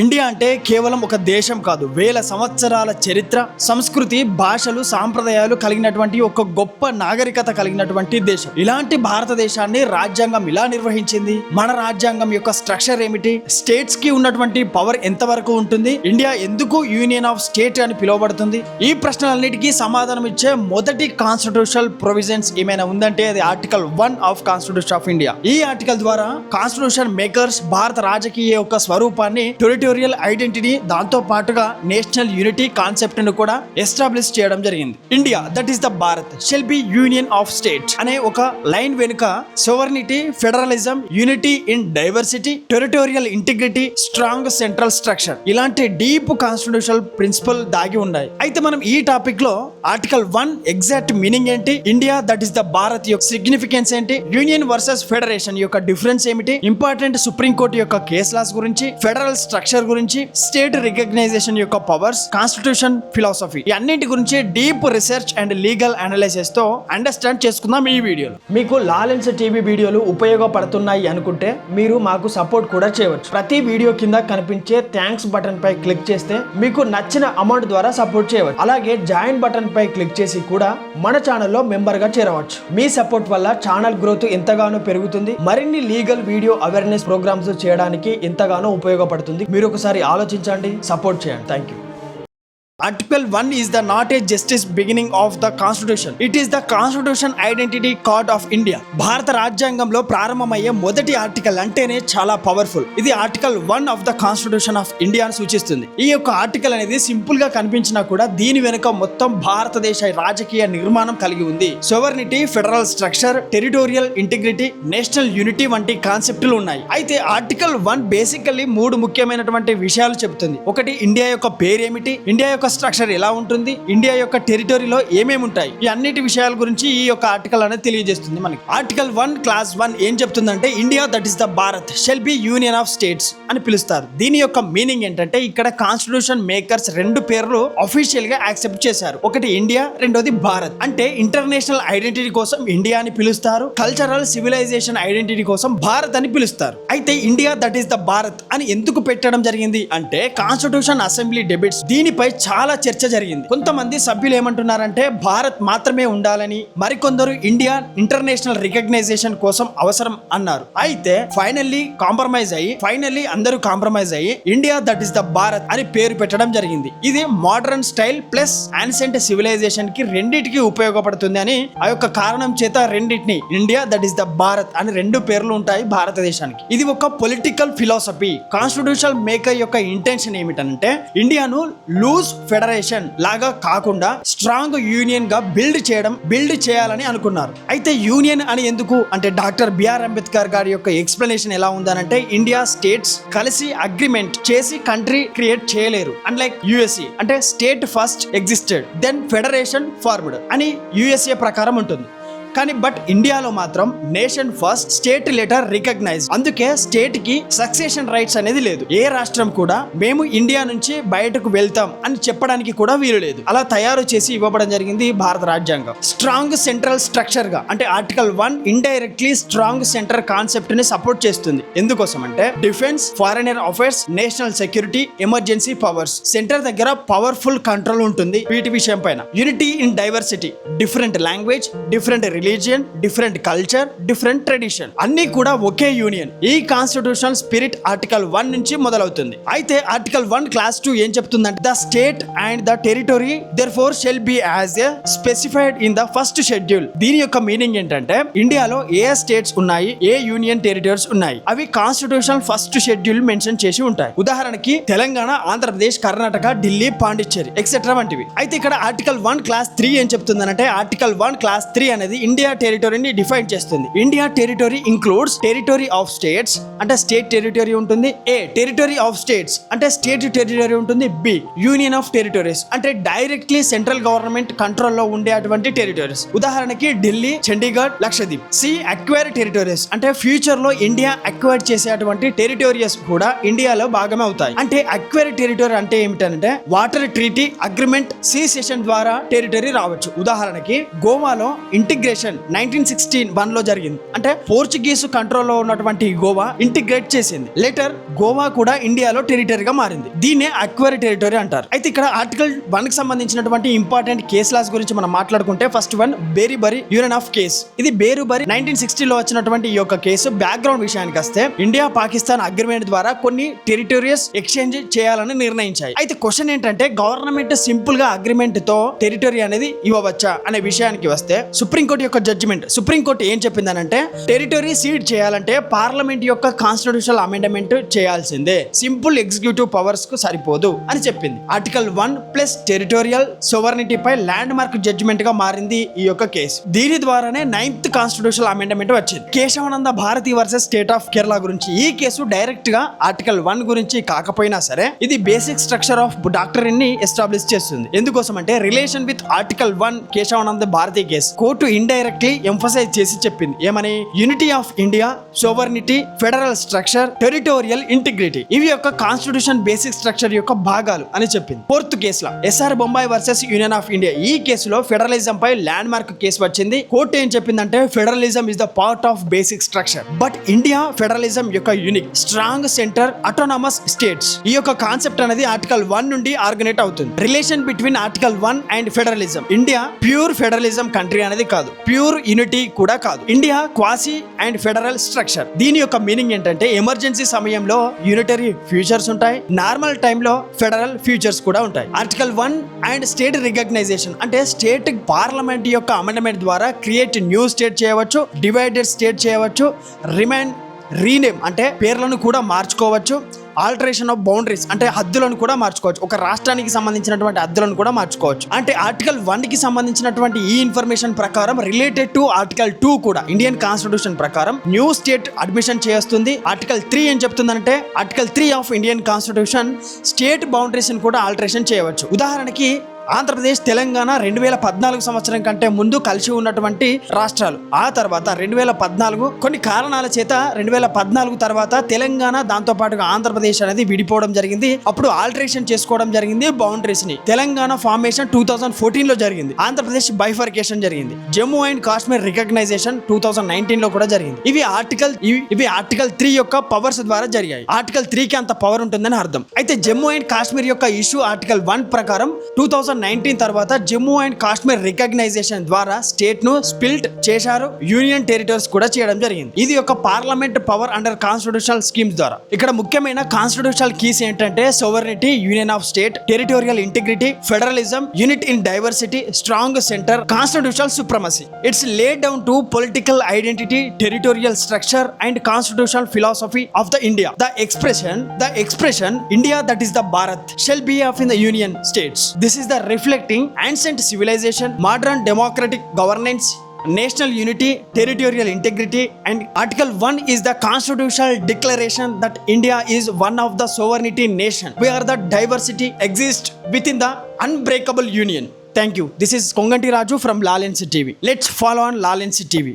India అంటే కేవలం ఒక దేశం కాదు, వేల సంవత్సరాల చరిత్ర, సంస్కృతి, భాషలు, సాంప్రదాయాలు కలిగినటువంటి ఒక గొప్ప నాగరికత కలిగినటువంటి దేశం. ఇలాంటి భారతదేశాన్ని రాజ్యాంగం ఇలా నిర్వహించింది. మన రాజ్యాంగం యొక్క స్ట్రక్చర్ ఏమిటి? స్టేట్స్ కి ఉన్నటువంటి పవర్ ఎంతవరకు ఉంటుంది? ఇండియా ఎందుకు యూనియన్ ఆఫ్ స్టేట్ అని పిలువబడుతుంది? ఈ ప్రశ్నలన్నిటికీ సమాధానం ఇచ్చే మొదటి కాన్స్టిట్యూషనల్ ప్రొవిజన్స్ ఏమైనా ఉందంటే అది article 1 of constitution of India. ఈ ఆర్టికల్ ద్వారా కాన్స్టిట్యూషన్ మేకర్స్ భారత రాజకీయ యొక్క స్వరూపాన్ని, టెరిటోరియల్ ఐడెంటిటీ, దాంతో పాటుగా నేషనల్ యూనిటీ కాన్సెప్ట్ ను కూడా ఎస్టాబ్లిష్ చేయడం జరిగింది. India that is the Bharat shall be union of states అనే ఒక లైన్ వెనుక sovereignty, federalism, unity in diversity, territorial integrity, strong central structure ఇలాంటి డీప్ కాన్స్టిట్యూషనల్ ప్రిన్సిపల్ దాగి ఉన్నాయి. అయితే మనం ఈ టాపిక్ లో ఆర్టికల్ 1 ఎగ్జాక్ట్ మీనింగ్ ఏంటి, India that is the Bharat యొక్క సిగ్నిఫికెన్స్ ఏంటి, యూనియన్ వర్సెస్ ఫెడరేషన్ యొక్క డిఫరెన్స్ ఏమిటి, ఇంపార్టెంట్ సుప్రీం కోర్టు యొక్క కేస్ లాస్ గురించి, ఫెడరల్ స్ట్రక్చర్ గురించి, స్టేట్ రికగ్నైజేషన్ యొక్క పవర్స్, కాన్స్టిట్యూషన్ ఫిలాసఫీ, ఈ అన్నింటి గురించి deep research and legal analysis తో అండర్స్టాండ్ చేసుకుందాం ఈ వీడియోలో. మీకు లాలెన్స్ టీవీ వీడియోలు ఉపయోగపడుతున్నాయి అనుకుంటే మీరు మాకు సపోర్ట్ కూడా చేయవచ్చు. ప్రతి వీడియో కింద కనిపించే థ్యాంక్స్ బటన్ పై క్లిక్ చేస్తే మీకు నచ్చిన అమౌంట్ ద్వారా సపోర్ట్ చేయవచ్చు. అలాగే జాయిన్ బటన్ పై క్లిక్ చేసి కూడా మన ఛానల్లో మెంబర్ గా చేరవచ్చు. మీ సపోర్ట్ వల్ల ఛానల్ గ్రోత్ ఎంతగానో పెరుగుతుంది, మరిన్ని లీగల్ వీడియో అవేర్నెస్ ప్రోగ్రామ్స్ చేయడానికి ఎంతగానో ఉపయోగపడుతుంది. మీరు ఒకసారి ఆలోచించండి, సపోర్ట్ చేయండి. Thank you. Article 1 is the not a justice beginning of the Constitution. It is the Constitution Identity Card of India. భారత రాజ్యాంగంలో ప్రారంభమయ్యే మొదటి ఆర్టికల్ అంటేనే చాలా పవర్ఫుల్. ఇది article 1 of the constitution of India అని సూచిస్తుంది. ఈ యొక్క ఆర్టికల్ అనేది సింపుల్ గా కనిపించినా కూడా దీని వెనుక మొత్తం భారతదేశ రాజకీయ నిర్మాణం కలిగి ఉంది. Sovereignty, federal structure, territorial integrity, national unity వంటి కాన్సెప్టులు ఉన్నాయి. అయితే ఆర్టికల్ 1 బేసికల్లీ 3 ముఖ్యమైనటువంటి విషయాలు చెబుతుంది. ఒకటి, ఇండియా యొక్క పేరేమిటి, ఇండియా యొక్క స్ట్రక్చర్ ఎలా ఉంటుంది, ఇండియా యొక్క టెరిటరీలో ఏమేమి ఉంటాయి, ఈ అన్నిటి విషయాల గురించి ఈ యొక్క ఆర్టికల్ అనేది తెలియజేస్తుంది మనకి. ఆర్టికల్ 1 క్లాస్ 1 ఏం చెప్తుందంటే India that is the Bharat shall be union of states అని పిలుస్తారు. దీని యొక్క మీనింగ్ ఏంటంటే ఇక్కడ కాన్స్టిట్యూషన్ మేకర్స్ 2 పేర్లు అఫీషియల్ గా యాక్సెప్ట్ చేశారు. ఒకటి ఇండియా, రెండోది భారత్. అంటే ఇంటర్నేషనల్ ఐడెంటిటీ కోసం ఇండియా అని పిలుస్తారు, కల్చరల్ సివిలైజేషన్ ఐడెంటిటీ కోసం భారత్ అని పిలుస్తారు. అయితే India that is the Bharat అని ఎందుకు పెట్టడం జరిగింది అంటే కాన్స్టిట్యూషన్ అసెంబ్లీ డిబేట్స్ దీనిపై చాలా చర్చ జరిగింది. కొంతమంది సభ్యులు ఏమంటున్నారంటే భారత్ మాత్రమే ఉండాలని, మరికొందరు ఇండియా ఇంటర్నేషనల్ రికగ్నైజేషన్ కోసం అవసరం అన్నారు. అయితే ఫైనల్లీ అందరూ కాంప్రమైజ్ అయ్యి India that is the Bharat అని పేరు పెట్టడం జరిగింది. ఇది modern style plus ancient civilization కి రెండింటికి ఉపయోగపడుతుంది అని ఆ యొక్క కారణం చేత రెండింటిని India that is the Bharat అని 2 పేర్లు ఉంటాయి భారతదేశానికి. ఇది ఒక పొలిటికల్ ఫిలాసఫీ. కాన్స్టిట్యూషన్ మేకర్ యొక్క ఇంటెన్షన్ ఏమిటంటే ఇండియాను లూజ్ ఫెడరేషన్ లాగా కాకుండా స్ట్రాంగ్ యూనియన్ గా బిల్డ్ చేయాలని అనుకున్నారు. అయితే యూనియన్ అని ఎందుకు అంటే డాక్టర్ బిఆర్ అంబేద్కర్ గారి యొక్క ఎక్స్ప్లెనేషన్ ఎలా ఉందనంటే ఇండియా స్టేట్స్ కలిసి అగ్రిమెంట్ చేసి కంట్రీ క్రియేట్ చేయలేరు. అన్లైక్ యుఎస్ఏ అంటే state first existed then federation formed అని యుఎస్ఏ ప్రకారం ఉంటుంది. కానీ బట్ ఇండియాలో మాత్రం nation first, state later recognise. అందుకే స్టేట్ కి సక్సెషన్ రైట్స్ అనేది లేదు. ఏ రాష్ట్రం కూడా మేము ఇండియా నుంచి బయటకు వెళ్తాం అని చెప్పడానికి కూడా వీలు లేదు. అలా తయారు చేసి ఇవ్వబడం జరిగింది భారత రాజ్యాంగం. స్ట్రాంగ్ సెంట్రల్ స్ట్రక్చర్ గా అంటే article 1 indirectly strong centre concept ని సపోర్ట్ చేస్తుంది. ఎందుకోసం అంటే defence, foreign affairs, national security, emergency powers. Centre దగ్గర పవర్ఫుల్ కంట్రోల్ ఉంటుంది వీటి విషయం పైన. Unity in diversity, different language, different religion, different culture, different tradition అన్ని కూడా ఒకే యూనియన్. ఈ కాన్స్టిట్యూషన్ స్పిరిట్ ఆర్టికల్ 1 నుంచి మొదలవుతుంది. అయితే ఆర్టికల్ 1 క్లాస్ 2 ఏం చెప్తుందంటే the state and the territory therefore shall be as a specified in the first schedule. దీని యొక్క మీనింగ్ ఏంటంటే ఇండియాలో ఏ స్టేట్స్ ఉన్నాయి, ఏ యూనియన్ టెరిటరీస్ ఉన్నాయి, అవి కాన్స్టిట్యూషన్ ఫస్ట్ షెడ్యూల్ మెన్షన్ చేసి ఉంటాయి. ఉదాహరణకి తెలంగాణ, ఆంధ్రప్రదేశ్, కర్ణాటక, ఢిల్లీ, పాండిచ్చేరి ఎక్సెట్రా వంటివి. అయితే ఇక్కడ ఆర్టికల్ 1 క్లాస్ 3 ఏం చెప్తుందనంటే ఆర్టికల్ 1 క్లాస్ 3 అనేది ఇండియా టెరిటరీని డిఫైన్ చేస్తుంది. India territory includes territory of states అంటే స్టేట్ టెరిటరీ ఉంటుంది, ఏ టెరిటరీ ఆఫ్ స్టేట్స్ అంటే స్టేట్ టెరిటరీ ఉంటుంది, బి యూనియన్ ఆఫ్ టెరిటరీస్ అంటే డైరెక్ట్లీ సెంట్రల్ గవర్నమెంట్ కంట్రోల్ లో ఉండే అటువంటి టెరిటరీస్. ఉదాహరణకి Delhi, Chandigarh, Lakshadweep. C acquire territories అంటే ఫ్యూచర్ లో ఇండియా అక్వైర్ చేసేటువంటి టెరిటోరియస్ కూడా ఇండియాలో భాగమే అవుతాయి. అంటే అక్వైర్ టెరిటరీ అంటే ఏమిటంటే water treaty, agreement, C cession ద్వారా టెరిటరీ రావచ్చు. ఉదాహరణకి గోవాలో ఇంటిగ్రేషన్ ఇంటిగ్రేషన్ 1961 లో జరిగింది. అంటే పోర్చుగీస్ కంట్రోల్లో ఉన్నటువంటి గోవా ఇంటిగ్రేట్ చేసింది. లేటర్ గోవా కూడా ఇండియాలో టెరిటరీగా మారింది. దీన్నే అక్వైర్ టెరిటరీ అంటారు. అయితే ఇక్కడ ఆర్టికల్ 1 కి సంబంధించినటువంటి ఇంపార్టెంట్ కేస్ లాస్ గురించి మనం మాట్లాడుకుంటే first one Berubari union of case. ఇది బేరీబరీ 1960 లో వచ్చినటువంటి ఈ యొక్క కేసు. బ్యాక్గ్రౌండ్ విషయానికి వస్తే ఇండియా పాకిస్తాన్ అగ్రిమెంట్ ద్వారా కొన్ని టెరిటోరియస్ ఎక్స్చేంజ్ చేయాలని నిర్ణయించాయి. అయితే క్వశ్చన్ ఏంటంటే గవర్నమెంట్ సింపుల్ గా అగ్రిమెంట్ తో టెరిటరీ అనేది ఇవ్వవచ్చా అనే విషయానికి వస్తే సుప్రీంకోర్టు యొక్క జడ్జిమెంట్, సుప్రీంకోర్టు ఏం చెప్పిందనంటే టెరిటరీ సీడ్ చేయాలంటే పార్లమెంట్ యొక్క కాన్స్టిట్యూషనల్ అమెండ్మెంట్ చేయాల్సిందే, సింపుల్ ఎగ్జిక్యూటివ్ పవర్స్ కు సరిపోదు అని చెప్పింది. ఆర్టికల్ 1 ప్లస్ టెరిటోరియల్ సోవర్నిటీ పై ల్యాండ్ మార్క్ జడ్జిమెంట్ గా మారింది ఈ యొక్క కేసు. దీని ద్వారానే 9th కాన్స్టిట్యూషనల్ అమెండ్మెంట్ వచ్చింది. Keshavananda Bharati versus state of Kerala గురించి ఈ కేసు డైరెక్ట్ గా ఆర్టికల్ 1 గురించి కాకపోయినా సరే ఇది బేసిక్ స్ట్రక్చర్ ఆఫ్ డాక్టరీన్ ని ఎస్టాబ్లిష్ చేస్తుంది. ఎందుకోసం అంటే relation with article 1 Keshavananda Bharati case court indirectly emphasise చేసి చెప్పింది. ఏమని? Unity of India, sovereignty, federal structure, territorial integrity ఇవి యొక్క కాన్స్టిట్యూషన్ బేసిక్ స్ట్రక్చర్ యొక్క భాగాలు అని చెప్పింది. ఫోర్త్ కేసులో SR Bommai versus union of India ఈ కేసులో ఫెడరలిజం పై ల్యాండ్ మార్క్ కేసు వచ్చింది. కోర్టు ఏం చెప్పిందంటే federalism is the part of basic structure but India federalism యొక్క unique strong centre autonomous states. ఈ యొక్క కాన్సెప్ట్ అనేది ఆర్టికల్ 1 నుండి ఆర్గనేట్ అవుతుంది. Relation between article 1 and federalism. India pure federalism country అనేది కాదు, ప్యూర్ యూనిటీ కూడా కాదు. India quasi and federal structure. దీని యొక్క మీనింగ్ ఏంటంటే ఎమర్జెన్సీ సమయంలో యూనిటరీ ఫ్యూచర్స్ ఉంటాయి, నార్మల్ టైంలో ఫెడరల్ ఫ్యూచర్స్ కూడా ఉంటాయి. ఆర్టికల్ 1 అండ్ స్టేట్ రికగ్నైజేషన్ అంటే స్టేట్ పార్లమెంట్ యొక్క అమెండ్మెంట్ ద్వారా క్రియేట్ న్యూ స్టేట్ చేయవచ్చు, డివైడెడ్ స్టేట్ చేయవచ్చు, రిమైన్ రీనేమ్ అంటే పేర్లను కూడా మార్చుకోవచ్చు, ఆల్టరేషన్ ఆఫ్ బౌండరీస్ అంటే హద్దులను కూడా మార్చుకోవచ్చు, ఒక రాష్ట్రానికి సంబంధించినటువంటి హద్దులను కూడా మార్చుకోవచ్చు. అంటే ఆర్టికల్ 1 కి సంబంధించినటువంటి ఈ ఇన్ఫర్మేషన్ ప్రకారం రిలేటెడ్ టు ఆర్టికల్ 2 కూడా ఇండియన్ కాన్స్టిట్యూషన్ ప్రకారం న్యూ స్టేట్ అడ్మిషన్ చేస్తుంది. ఆర్టికల్ 3 ఏం చెప్తుందంటే article 3 of Indian constitution state boundaries కూడా ఆల్టరేషన్ చేయవచ్చు. ఉదాహరణకి ఆంధ్రప్రదేశ్, తెలంగాణ 2014 సంవత్సరం కంటే ముందు కలిసి ఉన్నటువంటి రాష్ట్రాలు. ఆ తర్వాత 2014 కొన్ని కారణాల చేత 2014 తర్వాత తెలంగాణ దాంతో పాటుగా ఆంధ్రప్రదేశ్ అనేది విడిపోవడం జరిగింది. అప్పుడు ఆల్టరేషన్ చేసుకోవడం జరిగింది బౌండరీస్ ని. తెలంగాణ ఫార్మేషన్ 2014 లో జరిగింది. ఆంధ్రప్రదేశ్ బైఫర్కేషన్ జరిగింది. జమ్మూ అండ్ కాశ్మీర్ రికగ్నైజేషన్ 2019 లో కూడా జరిగింది. ఇవి ఆర్టికల్ 3 యొక్క పవర్స్ ద్వారా జరిగాయి. ఆర్టికల్ 3 కి అంత పవర్ ఉంటుందని అర్థం. అయితే జమ్మూ అండ్ కాశ్మీర్ యొక్క ఇష్యూ ఆర్టికల్ 1 ప్రకారం 2019 తర్వాత జమ్మూ అండ్ కాశ్మీర్ రికగ్నైజేషన్ ద్వారా స్టేట్ ను స్ప్లిట్ చేశారు, యూనియన్ టెరిటరీస్ కూడా చేయడం జరిగింది. ఇది ఒక parliament power under constitutional schemes ద్వారా. ఇక్కడ ముఖ్యమైన కాన్స్టిట్యూషనల్ కీస్ ఏంటంటే sovereignty, union of state, territorial integrity, federalism, unit in diversity, strong centre, constitutional supremacy. It's laid down to political identity, territorial structure and constitutional philosophy of the India. The expression India that is the Bharat shall be of in the union states. This is the reflecting ancient civilization, modern democratic governance, national unity, territorial integrity, and Article 1 is the constitutional declaration that India is one of the sovereignty nation where the diversity exists within the unbreakable union. Thank you. This is Konganti Raju from Lalensi TV. Let's follow on Lalensi TV.